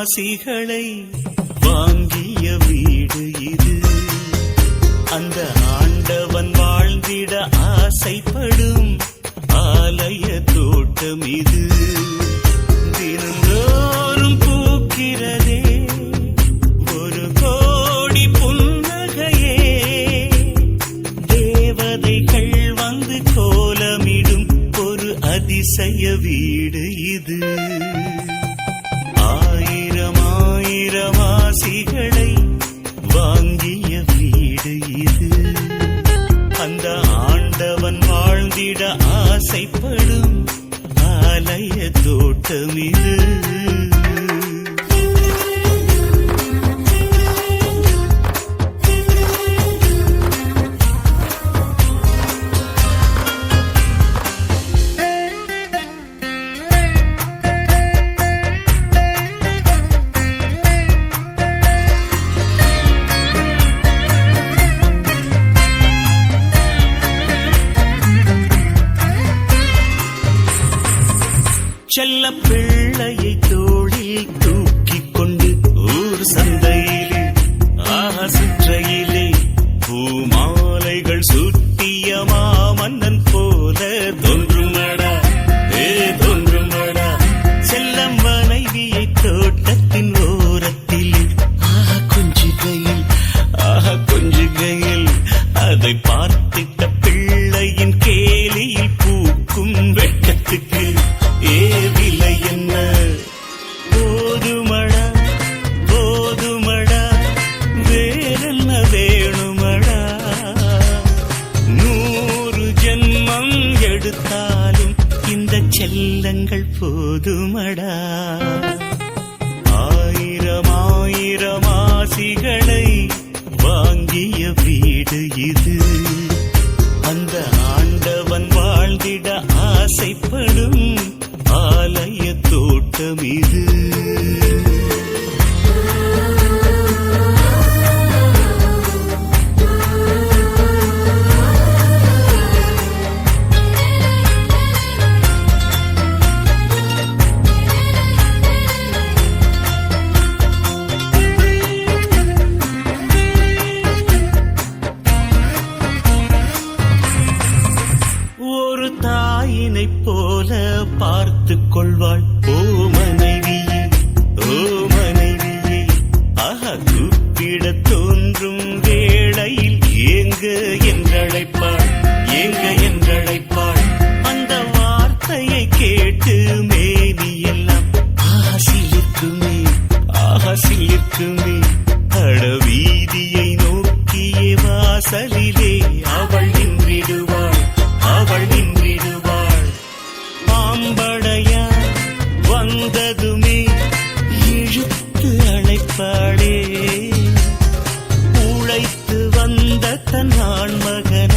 ஆசிகளை வாங்கிய வீடு இது. அந்த ஆண்டவன் வாழ்ந்திட ஆசைப்படும் ஆலய தோட்டம் இது. தினந்தோறும் பூக்கிறதே ஒரு கோடி புன்னகையே. தேவதைகள் வந்து கோலமிடும் ஒரு அதிசய வீடு இது. ஆயிரம் ஆயிரம் ஆசிகளை வாங்கிய வீடு இது. அந்த ஆண்டவன் வாழ்ந்திட ஆசைப்படும் ஆலய தோட்டம் இது. செல்ல பிள்ளையை தோளில் தூக்கிக் கொண்டு ஊர் சந்தையிலே சுற்றையிலே பூமாலைகள் சுட்டிய மாமன்னன் போல தோன்றுமடா தோன்றுமடா. செல்ல மனைவியை தோட்டத்தின் ஓரத்தில் கொஞ்சுகையில் அதை பார்த்திட்ட பிள்ளையின் கேலியில் பூக்கும் வெட்கத்துக்கு ஏவிலை என்ன. போதுமடா போதுமடா வேறென்ன வேணுமடா. 100 ஜென்மம் எடுத்தாலும் இந்த செல்லங்கள் போதுமடா. ஆயிரம் ஆயிரம் ஆசிகளை வாங்கிய வீடு இது. அந்த ஆண்டவன் வாழ்ந்திட ஆசைப்படும் ஆலய தோட்டம் இது. ஒரு தாயினை போல பார்த்து கொள்வாள் ஓ மனைவியே கூப்பிட தோன்றும் வேளையில் ஏங்க என்றழைப்பாள் அந்த வார்த்தையை கேட்டு மேனியெல்லாம் சிலிர்க்குமே. அடவீதியை நோக்கிய வாசலிலே அவள் நின்றிடுவாள். பாம்படையா வந்ததுமே இழுத்து அழைப்பாளே. உழைத்து வந்த தன் ஆண்மகன்